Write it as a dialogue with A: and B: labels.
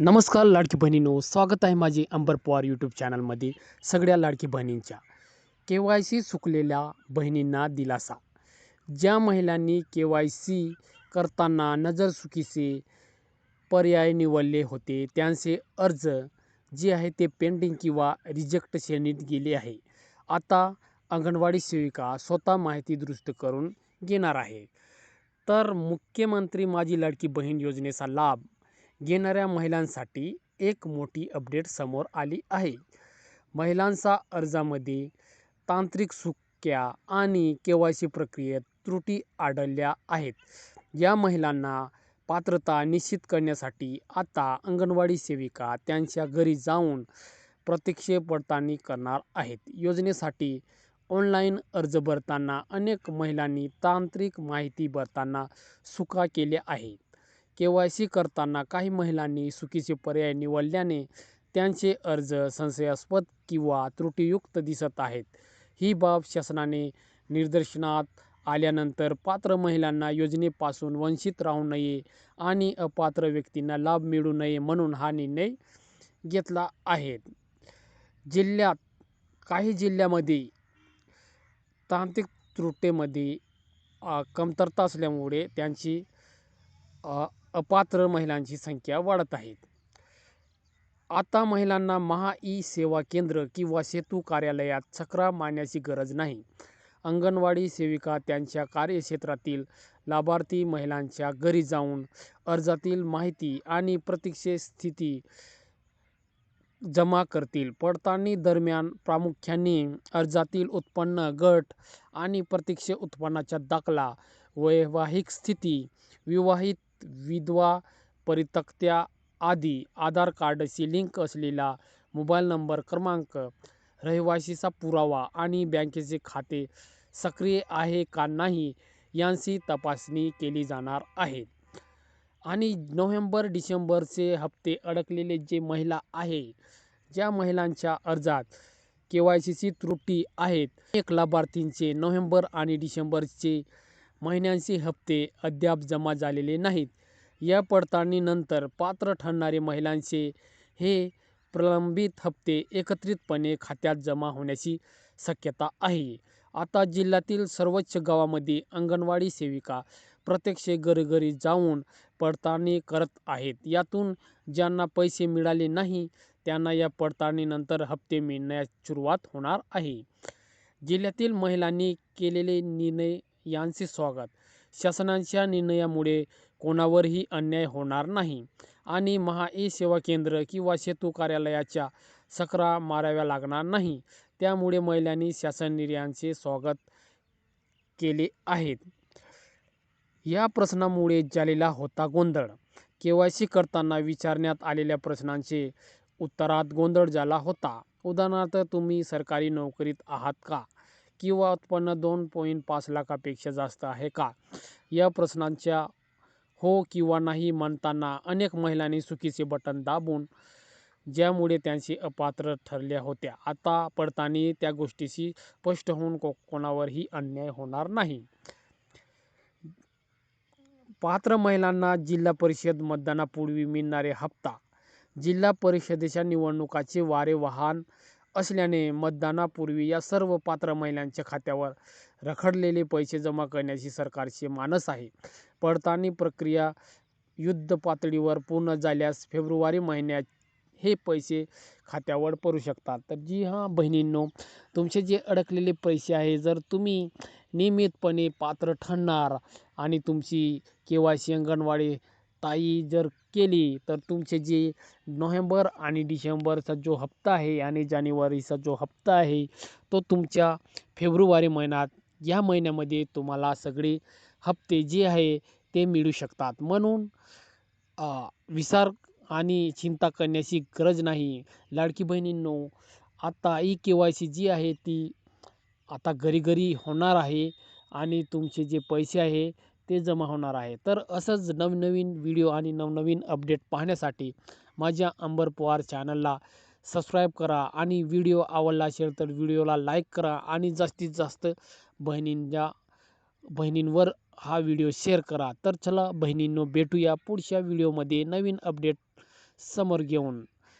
A: नमस्कार लाडकी बहिणींनो, स्वागत आहे माझे अंबर पवार यूट्यूब चॅनलमध्ये. सगळ्या लाडकी बहिणींच्या KYC चुकलेल्या बहिणींना दिलासा. ज्या महिलांनी KYC करताना नजरचुकीचे पर्याय निवडले होते त्यांचे अर्ज जे आहे ते पेंडिंग किंवा रिजेक्ट श्रेणीत गेले आहे. आता अंगणवाडी सेविका स्वतः माहिती दुरुस्त करून घेणार आहे. तर मुख्यमंत्री माझी लाडकी बहीण योजनेचा लाभ घेणाऱ्या महिलांसाठी एक मोठी अपडेट समोर आली आहे. महिलांच्या अर्जामध्ये तांत्रिक चुक्या आणि KYC प्रक्रियेत त्रुटी आढळल्या आहेत. या महिलांना पात्रता निश्चित करण्यासाठी आता अंगणवाडी सेविका त्यांच्या घरी जाऊन प्रत्यक्ष पडताळणी करणार आहेत. योजनेसाठी ऑनलाईन अर्ज भरताना अनेक महिलांनी तांत्रिक माहिती भरताना चुका केल्या आहेत. KYC करताना काही महिलांनी चुकीचे पर्याय निवडल्याने त्यांचे अर्ज संशयास्पद किंवा त्रुटीयुक्त दिसत आहेत. ही बाब शासनाने निदर्शनास आल्यानंतर पात्र महिलांना योजनेपासून वंचित राहू नये आणि अपात्र व्यक्तींना लाभ मिळू नये म्हणून हा निर्णय घेतला आहे. काही जिल्ह्यामध्ये तांत्रिक त्रुटीमध्ये कमतरता असल्यामुळे त्यांची अपात्र महिलांची संख्या वाढत आहे. आता महिलांना महा ई सेवा केंद्र किंवा सेतू कार्यालयात चक्रा मारण्याची गरज नाही. अंगणवाडी सेविका त्यांच्या कार्यक्षेत्रातील लाभार्थी महिलांच्या घरी जाऊन अर्जातील माहिती आणि प्रतीक्षा स्थिती जमा करतील. पडताळणी दरम्यान प्रामुख्याने अर्जातील उत्पन्न, गट आणि प्रत्यक्ष उत्पन्नाचा दाखला, वैवाहिक स्थिती, विवाहित विधवा परित्यक्त्या आदी, आधार कार्डशी लिंक असलेला मोबाईल नंबर क्रमांक, रहिवासीचा पुरावा आणि बँकेचे खाते सक्रिय आहे का नाही यांची तपासणी केली जाणार आहे. आणि नोव्हेंबर-डिसेंबरचे हप्ते अडकलेले जे महिला आहे, ज्या महिलांच्या अर्जात KYCची त्रुटी आहेत, अनेक लाभार्थींचे नोव्हेंबर आणि डिसेंबरचे महिन्यांचे हप्ते अद्याप जमा झालेले नाहीत. या पडताळणीनंतर पात्र ठरणारे महिलांचे हे प्रलंबित हप्ते एकत्रितपणे खात्यात जमा होण्याची शक्यता आहे. आता जिल्ह्यातील सर्वच गावांमध्ये अंगणवाडी सेविका प्रत्यक्ष घरोघरी जाऊन पडताळणी करत आहेत. यातून ज्यांना पैसे मिळाले नाही त्यांना या पडताळणीनंतर हप्ते मिळण्यास सुरुवात होणार आहे. जिल्ह्यातील महिलांनी केलेले निर्णय यांचे स्वागत. शासनाच्या निर्णयामुळे कोणावरही अन्याय होणार नाही आणि महा ई सेवा केंद्र किंवा सेतू कार्यालयाच्या चक्रा माराव्या लागणार नाही. त्यामुळे महिलांनी शासन निर्णयाचे स्वागत केले आहे. या प्रश्नामुळे झालेला होता गोंधळ. KYC करताना विचारण्यात आलेल्या प्रश्नांचे उत्तरात गोंधळ झाला होता. उदाहरणार्थ, तुम्ही सरकारी नोकरीत आहात का? किंवा उत्पन्न 2.5 लाखापेक्षा जास्त आहे का? या प्रश्नांच्या हो किंवा नाही म्हणताना अनेक महिलांनी चुकीचे बटन दाबून ज्यामुळे त्यांची अपात्र ठरल्या होत्या. आता पडताळणी त्या गोष्टीशी स्पष्ट होऊन कोणावरही अन्याय होणार नाही. पात्र महिलांना जिल्हा परिषद मतदानापूर्वी मिळणारे हप्ता. जिल्हा परिषदेच्या निवडणुकांचे वारे वाहत असल्याने मतदानापूर्वी या सर्व पात्र महिलांच्या खात्यावर रखडलेले पैसे जमा करण्याची सरकारचे मानस आहे. पडताळणी प्रक्रिया युद्धपातळीवर पूर्ण झाल्यास फेब्रुवारी महिन्यात हे पैसे खात्यावर पडू शकतात. तर जी बहिणींनो, तुमचे जे अडकलेले पैसे आहे, जर तुम्ही नियमितपणे पात्र ठरणार आणि तुमची KYC अंगणवाडी ताई जर केली तर तुमचे जे नोव्हेंबर आणि डिसेंबरचा जो हप्ता आहे आणि जानेवारीचा जो हप्ता आहे तो तुमच्या फेब्रुवारी महिन्यात, या महिन्यामध्ये तुम्हाला सगळे हप्ते जे आहे ते मिळू शकतात. म्हणून विचार आणि चिंता करण्याची गरज नाही. लाडकी बहिणींनो, आता KYC जी आहे ती आता घरी घरी होणार आहे आणि तुमचे जे पैसे आहे ते जमा होणार आहे. तर असंच नवनवीन व्हिडिओ आणि नवनवीन अपडेट पाहण्यासाठी माझ्या अंबर पवार चॅनलला सबस्क्राईब करा आणि व्हिडिओ आवडला असेल तर व्हिडिओला लाईक करा आणि जास्तीत जास्त बहिणींवर हा व्हिडिओ शेअर करा. तर चला बहिणींनो, भेटूया पुढच्या व्हिडिओमध्ये नवीन अपडेट समोर घेऊन